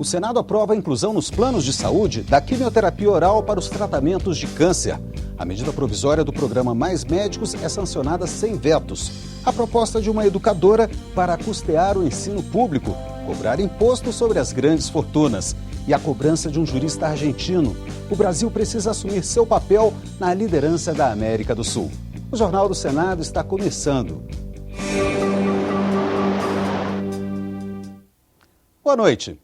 O Senado aprova a inclusão nos planos de saúde da quimioterapia oral para os tratamentos de câncer. A medida provisória do programa Mais Médicos é sancionada sem vetos. A proposta de uma educadora para custear o ensino público, cobrar imposto sobre as grandes fortunas e a cobrança de um jurista argentino. O Brasil precisa assumir seu papel na liderança da América do Sul. O Jornal do Senado está começando. Boa noite.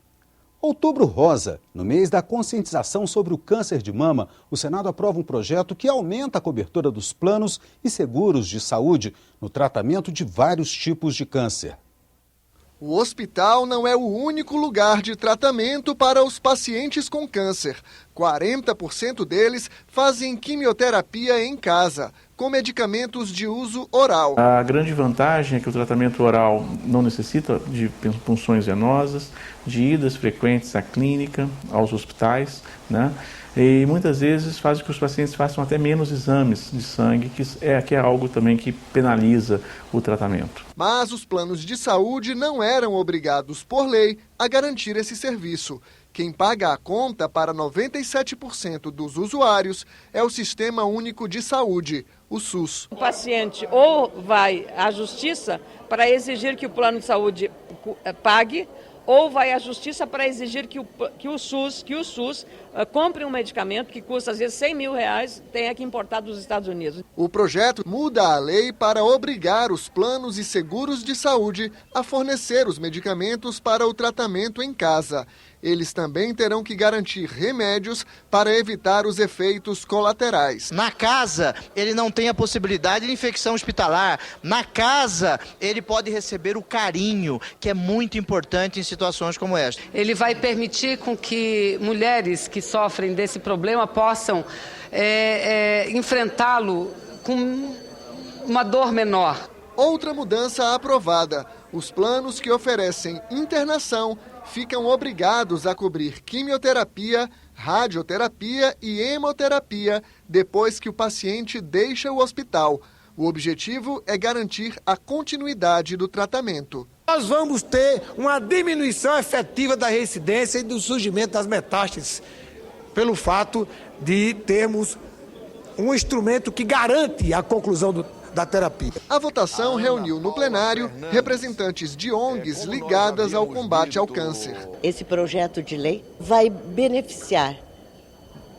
Outubro Rosa. No mês da conscientização sobre o câncer de mama, o Senado aprova um projeto que aumenta a cobertura dos planos e seguros de saúde no tratamento de vários tipos de câncer. O hospital não é o único lugar de tratamento para os pacientes com câncer. 40% deles fazem quimioterapia em casa, com medicamentos de uso oral. A grande vantagem é que o tratamento oral não necessita de punções venosas, de idas frequentes à clínica, aos hospitais, né? E muitas vezes faz com que os pacientes façam até menos exames de sangue, que é algo também que penaliza o tratamento. Mas os planos de saúde não eram obrigados por lei a garantir esse serviço. Quem paga a conta para 97% dos usuários é o Sistema Único de Saúde, o SUS. O paciente ou vai à justiça para exigir que o plano de saúde pague, ou vai à justiça para exigir que o SUS compre um medicamento que custa às vezes R$100 mil, tenha que importar dos Estados Unidos. O projeto muda a lei para obrigar os planos e seguros de saúde a fornecer os medicamentos para o tratamento em casa. Eles também terão que garantir remédios para evitar os efeitos colaterais. Na casa, ele não tem a possibilidade de infecção hospitalar. Na casa, ele pode receber o carinho, que é muito importante em situações como esta. Ele vai permitir com que mulheres que sofrem desse problema possam enfrentá-lo com uma dor menor. Outra mudança aprovada: os planos que oferecem internação ficam obrigados a cobrir quimioterapia, radioterapia e hemoterapia depois que o paciente deixa o hospital. O objetivo é garantir a continuidade do tratamento. Nós vamos ter uma diminuição efetiva da reincidência e do surgimento das metástases, pelo fato de termos um instrumento que garante a conclusão da terapia. A votação reuniu no plenário representantes de ONGs ligadas ao combate ao câncer. Esse projeto de lei vai beneficiar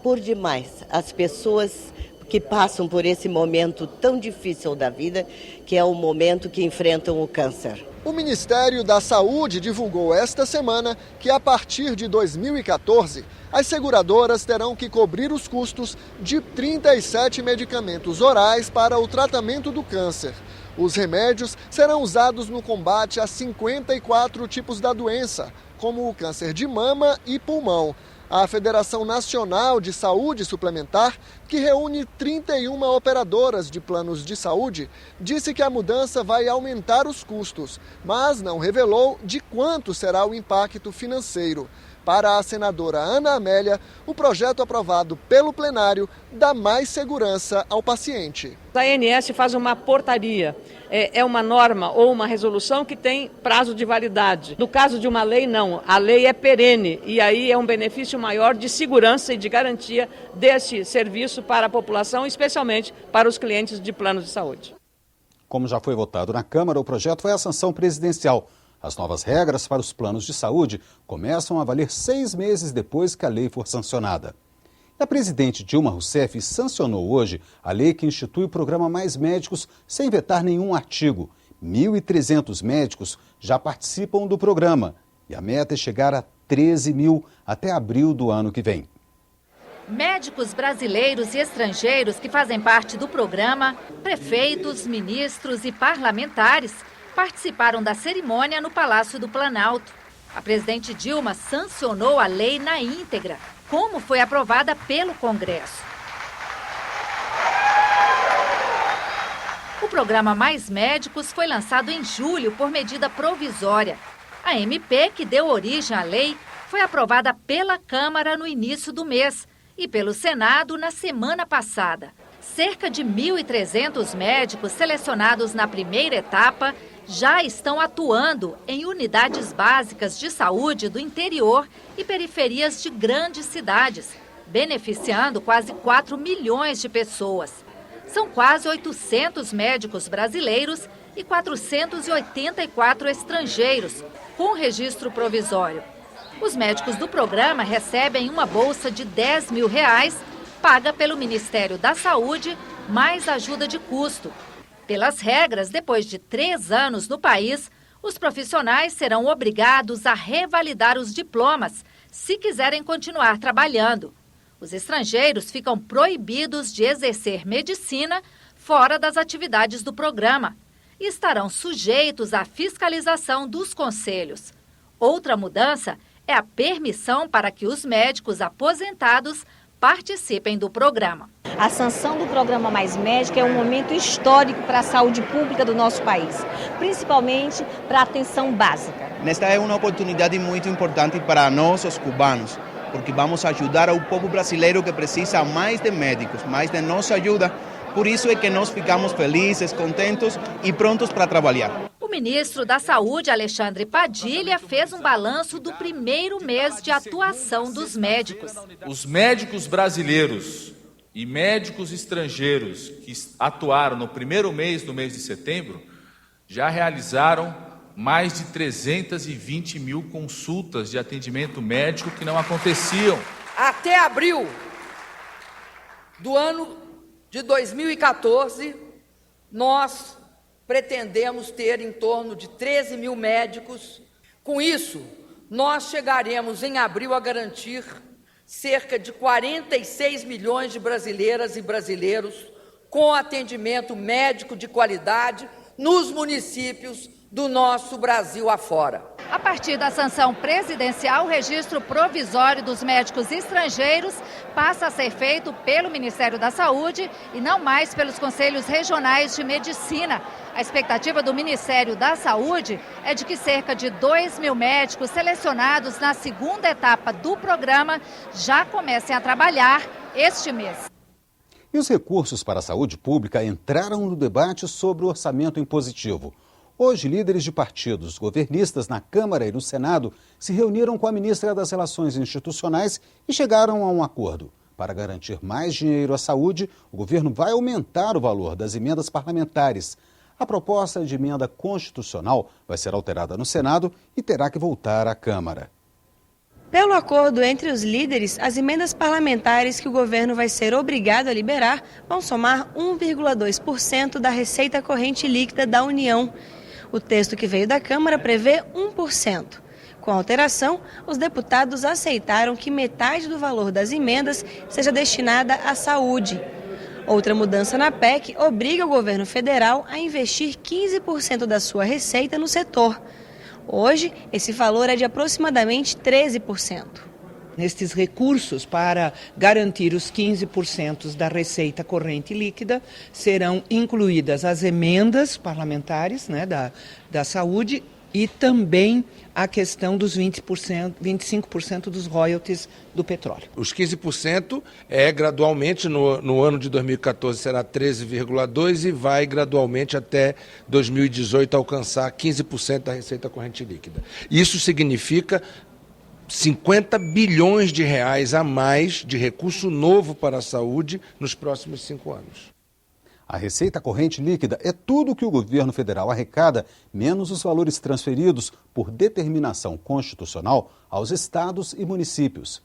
por demais as pessoas que passam por esse momento tão difícil da vida, que é o momento que enfrentam o câncer. O Ministério da Saúde divulgou esta semana que, a partir de 2014, as seguradoras terão que cobrir os custos de 37 medicamentos orais para o tratamento do câncer. Os remédios serão usados no combate a 54 tipos da doença, como o câncer de mama e pulmão. A Federação Nacional de Saúde Suplementar, que reúne 31 operadoras de planos de saúde, disse que a mudança vai aumentar os custos, mas não revelou de quanto será o impacto financeiro. Para a senadora Ana Amélia, o projeto aprovado pelo plenário dá mais segurança ao paciente. A ANS faz uma portaria, é uma norma ou uma resolução que tem prazo de validade. No caso de uma lei, não. A lei é perene e aí é um benefício maior de segurança e de garantia desse serviço para a população, especialmente para os clientes de planos de saúde. Como já foi votado na Câmara, o projeto foi à sanção presidencial. As novas regras para os planos de saúde começam a valer 6 meses depois que a lei for sancionada. A presidente Dilma Rousseff sancionou hoje a lei que institui o programa Mais Médicos sem vetar nenhum artigo. 1.300 médicos já participam do programa e a meta é chegar a 13 mil até abril do ano que vem. Médicos brasileiros e estrangeiros que fazem parte do programa, prefeitos, ministros e parlamentares participaram da cerimônia no Palácio do Planalto. A presidente Dilma sancionou a lei na íntegra, como foi aprovada pelo Congresso. O programa Mais Médicos foi lançado em julho por medida provisória. A MP, que deu origem à lei, foi aprovada pela Câmara no início do mês e pelo Senado na semana passada. Cerca de 1.300 médicos selecionados na primeira etapa já estão atuando em unidades básicas de saúde do interior e periferias de grandes cidades, beneficiando quase 4 milhões de pessoas. São quase 800 médicos brasileiros e 484 estrangeiros, com registro provisório. Os médicos do programa recebem uma bolsa de R$10 mil, paga pelo Ministério da Saúde, mais ajuda de custo. Pelas regras, depois de 3 anos no país, os profissionais serão obrigados a revalidar os diplomas, se quiserem continuar trabalhando. Os estrangeiros ficam proibidos de exercer medicina fora das atividades do programa e estarão sujeitos à fiscalização dos conselhos. Outra mudança é a permissão para que os médicos aposentados participem do programa. A sanção do programa Mais Médico é um momento histórico para a saúde pública do nosso país, principalmente para a atenção básica. Esta é uma oportunidade muito importante para nós, os cubanos, porque vamos ajudar ao povo brasileiro que precisa mais de médicos, mais de nossa ajuda. Por isso é que nós ficamos felizes, contentos e prontos para trabalhar. O ministro da Saúde, Alexandre Padilha, fez um balanço do primeiro mês de atuação dos médicos. Os médicos brasileiros e médicos estrangeiros que atuaram no primeiro mês, no mês de setembro, já realizaram mais de 320 mil consultas de atendimento médico que não aconteciam. Até abril do ano de 2014, nós pretendemos ter em torno de 13 mil médicos. Com isso, nós chegaremos em abril a garantir cerca de 46 milhões de brasileiras e brasileiros com atendimento médico de qualidade nos municípios do nosso Brasil afora. A partir da sanção presidencial, o registro provisório dos médicos estrangeiros passa a ser feito pelo Ministério da Saúde e não mais pelos Conselhos Regionais de Medicina. A expectativa do Ministério da Saúde é de que cerca de 2 mil médicos selecionados na segunda etapa do programa já comecem a trabalhar este mês. E os recursos para a saúde pública entraram no debate sobre o orçamento impositivo. Hoje, líderes de partidos governistas na Câmara e no Senado se reuniram com a ministra das Relações Institucionais e chegaram a um acordo. Para garantir mais dinheiro à saúde, o governo vai aumentar o valor das emendas parlamentares. A proposta de emenda constitucional vai ser alterada no Senado e terá que voltar à Câmara. Pelo acordo entre os líderes, as emendas parlamentares que o governo vai ser obrigado a liberar vão somar 1,2% da receita corrente líquida da União. O texto que veio da Câmara prevê 1%. Com a alteração, os deputados aceitaram que metade do valor das emendas seja destinada à saúde. Outra mudança na PEC obriga o governo federal a investir 15% da sua receita no setor. Hoje, esse valor é de aproximadamente 13%. Nestes recursos para garantir os 15% da receita corrente líquida, serão incluídas as emendas parlamentares, né, da saúde e também a questão dos 25% dos royalties do petróleo. Os 15% é gradualmente, no ano de 2014 será 13,2% e vai gradualmente até 2018 alcançar 15% da receita corrente líquida. Isso significa 50 bilhões de reais a mais de recurso novo para a saúde nos próximos 5 anos. A receita corrente líquida é tudo que o governo federal arrecada, menos os valores transferidos por determinação constitucional aos estados e municípios.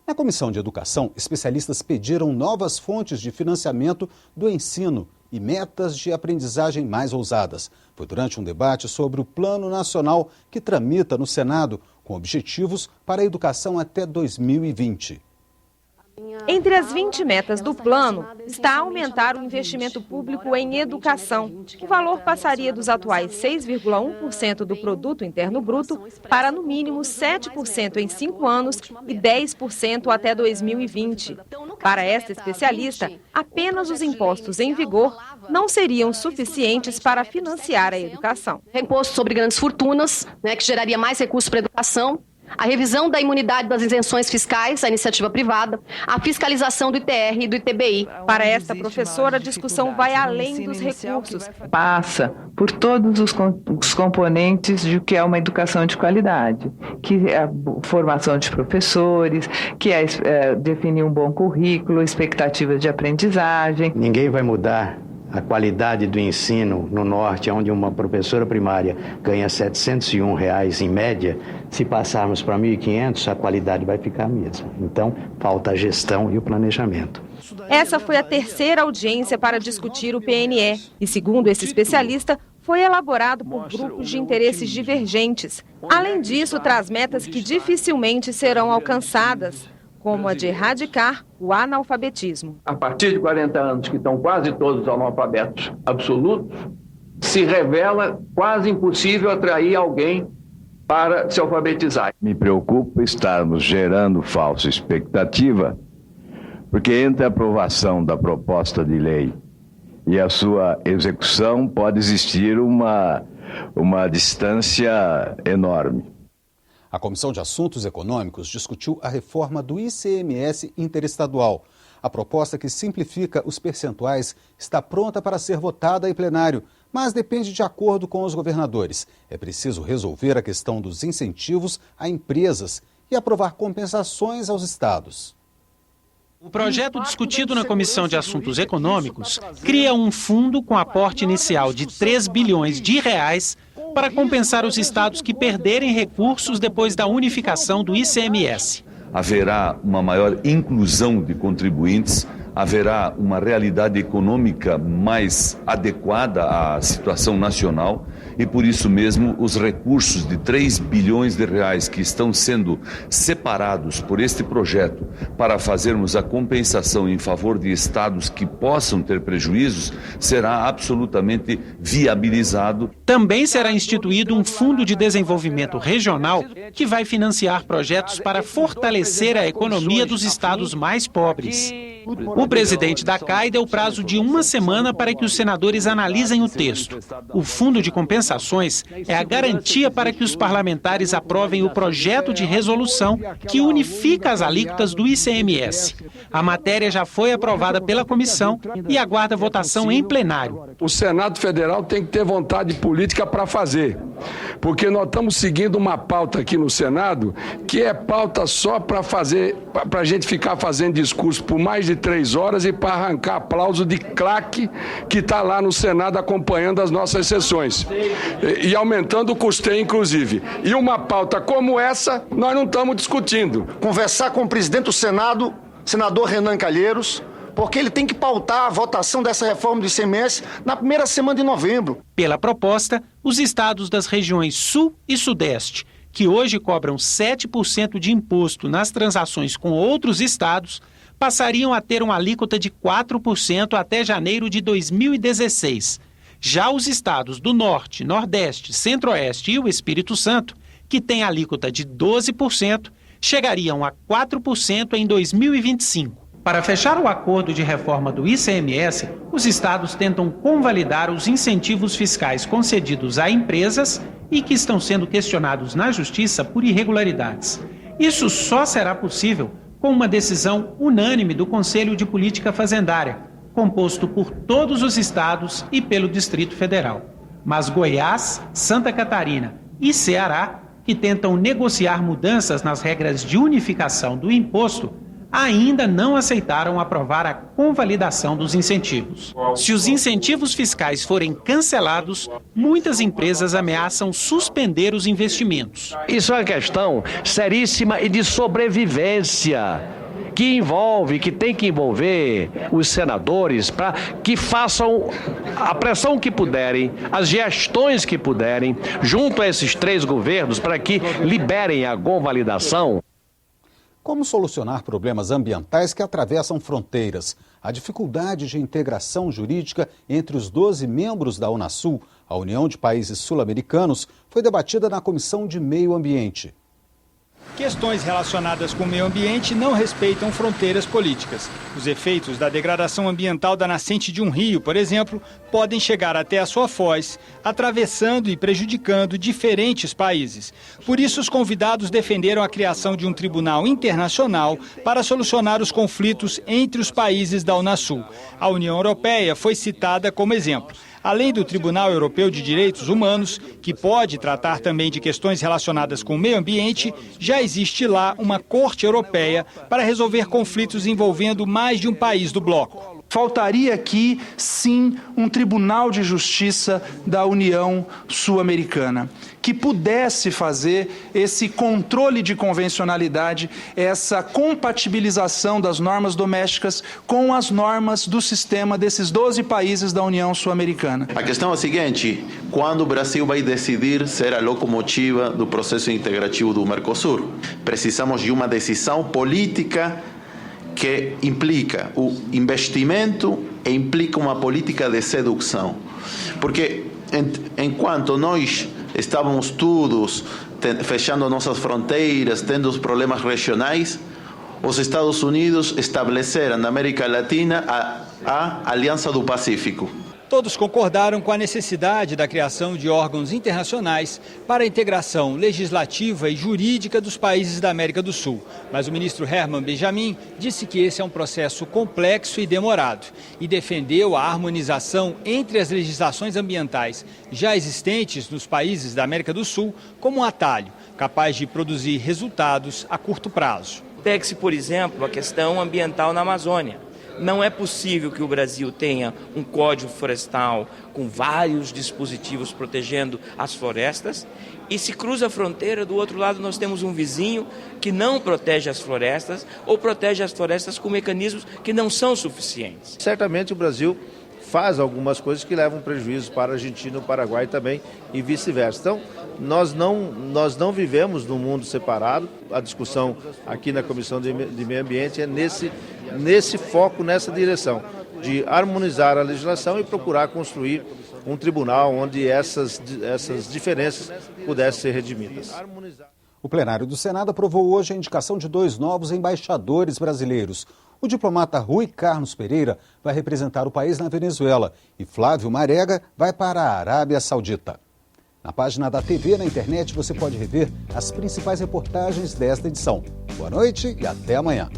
Na Comissão de Educação, especialistas pediram novas fontes de financiamento do ensino e metas de aprendizagem mais ousadas. Foi durante um debate sobre o Plano Nacional que tramita no Senado, com objetivos para a educação até 2020. Entre as 20 metas do plano está aumentar o investimento público em educação. O valor passaria dos atuais 6,1% do produto interno bruto para no mínimo 7% em 5 anos e 10% até 2020. Para esta especialista, apenas os impostos em vigor não seriam suficientes para financiar a educação. Imposto sobre grandes fortunas, que geraria mais recursos para a educação. a revisão da imunidade das isenções fiscais à iniciativa privada, a fiscalização do ITR e do ITBI. Para esta professora, a discussão vai além dos recursos. Passa por todos os componentes de que é uma educação de qualidade, que é a formação de professores, que é definir um bom currículo, expectativas de aprendizagem. Ninguém vai mudar a qualidade do ensino no norte, onde uma professora primária ganha R$ 701 em média. Se passarmos para 1.500, a qualidade vai ficar a mesma. Então, falta a gestão e o planejamento. Essa foi a terceira audiência para discutir o PNE e, segundo esse especialista, foi elaborado por grupos de interesses divergentes. Além disso, traz metas que dificilmente serão alcançadas, como a de erradicar o analfabetismo. A partir de 40 anos, que estão quase todos analfabetos absolutos, se revela quase impossível atrair alguém para se alfabetizar. Me preocupa estarmos gerando falsa expectativa, porque entre a aprovação da proposta de lei e a sua execução pode existir uma distância enorme. A Comissão de Assuntos Econômicos discutiu a reforma do ICMS interestadual. A proposta que simplifica os percentuais está pronta para ser votada em plenário, mas depende de acordo com os governadores. É preciso resolver a questão dos incentivos a empresas e aprovar compensações aos estados. O projeto discutido na Comissão de Assuntos Econômicos cria um fundo com aporte inicial de R$ 3 bilhões para compensar os estados que perderem recursos depois da unificação do ICMS. Haverá uma maior inclusão de contribuintes, haverá uma realidade econômica mais adequada à situação nacional e, por isso mesmo, os recursos de R$ 3 bilhões que estão sendo separados por este projeto para fazermos a compensação em favor de estados que possam ter prejuízos, será absolutamente viabilizado. Também será instituído um fundo de desenvolvimento regional que vai financiar projetos para fortalecer a economia dos estados mais pobres. O presidente da CAI deu prazo de 1 semana para que os senadores analisem o texto. O fundo de compensações é a garantia para que os parlamentares aprovem o projeto de resolução que unifica as alíquotas do ICMS. A matéria já foi aprovada pela comissão e aguarda votação em plenário. O Senado Federal tem que ter vontade política para fazer, porque nós estamos seguindo uma pauta aqui no Senado que é pauta só para a gente ficar fazendo discurso por mais de 3 horas e para arrancar aplauso de claque que está lá no Senado acompanhando as nossas sessões e aumentando o custeio, inclusive. E uma pauta como essa, nós não estamos discutindo. Conversar com o presidente do Senado, senador Renan Calheiros, porque ele tem que pautar a votação dessa reforma do ICMS na primeira semana de novembro. Pela proposta, os estados das regiões Sul e Sudeste, que hoje cobram 7% de imposto nas transações com outros estados, passariam a ter uma alíquota de 4% até janeiro de 2016. Já os estados do Norte, Nordeste, Centro-Oeste e o Espírito Santo, que têm alíquota de 12%, chegariam a 4% em 2025. Para fechar o acordo de reforma do ICMS, os estados tentam convalidar os incentivos fiscais concedidos a empresas e que estão sendo questionados na Justiça por irregularidades. Isso só será possível com uma decisão unânime do Conselho de Política Fazendária, composto por todos os estados e pelo Distrito Federal. Mas Goiás, Santa Catarina e Ceará, que tentam negociar mudanças nas regras de unificação do imposto, ainda não aceitaram aprovar a convalidação dos incentivos. Se os incentivos fiscais forem cancelados, muitas empresas ameaçam suspender os investimentos. Isso é uma questão seríssima e de sobrevivência, que tem que envolver os senadores para que façam a pressão que puderem, as gestões que puderem, junto a esses 3 governos, para que liberem a convalidação. Como solucionar problemas ambientais que atravessam fronteiras? A dificuldade de integração jurídica entre os 12 membros da Unasul, a União de Países Sul-Americanos, foi debatida na Comissão de Meio Ambiente. Questões relacionadas com o meio ambiente não respeitam fronteiras políticas. Os efeitos da degradação ambiental da nascente de um rio, por exemplo, podem chegar até a sua foz, atravessando e prejudicando diferentes países. Por isso, os convidados defenderam a criação de um tribunal internacional para solucionar os conflitos entre os países da Unasul. A União Europeia foi citada como exemplo. Além do Tribunal Europeu de Direitos Humanos, que pode tratar também de questões relacionadas com o meio ambiente, já existe lá uma Corte Europeia para resolver conflitos envolvendo mais de um país do bloco. Faltaria aqui, sim, um Tribunal de Justiça da União Sul-Americana, que pudesse fazer esse controle de convencionalidade, essa compatibilização das normas domésticas com as normas do sistema desses 12 países da União Sul-Americana. A questão é a seguinte: quando o Brasil vai decidir ser a locomotiva do processo integrativo do Mercosul? Precisamos de uma decisão política que implica o investimento e implica uma política de sedução. Porque enquanto nós estávamos todos fechando nossas fronteiras, tendo os problemas regionais, os Estados Unidos estabeleceram na América Latina a Aliança do Pacífico. Todos concordaram com a necessidade da criação de órgãos internacionais para a integração legislativa e jurídica dos países da América do Sul. Mas o ministro Herman Benjamin disse que esse é um processo complexo e demorado e defendeu a harmonização entre as legislações ambientais já existentes nos países da América do Sul como um atalho capaz de produzir resultados a curto prazo. Pegue-se, por exemplo, a questão ambiental na Amazônia. Não é possível que o Brasil tenha um código florestal com vários dispositivos protegendo as florestas e se cruza a fronteira, do outro lado nós temos um vizinho que não protege as florestas ou protege as florestas com mecanismos que não são suficientes. Certamente o Brasil faz algumas coisas que levam prejuízo para a Argentina, o Paraguai também e vice-versa. Então, nós não vivemos num mundo separado. A discussão aqui na Comissão de Meio Ambiente é nesse foco, nessa direção, de harmonizar a legislação e procurar construir um tribunal onde essas diferenças pudessem ser redimidas. O plenário do Senado aprovou hoje a indicação de 2 novos embaixadores brasileiros. O diplomata Rui Carlos Pereira vai representar o país na Venezuela e Flávio Marega vai para a Arábia Saudita. Na página da TV na internet você pode rever as principais reportagens desta edição. Boa noite e até amanhã.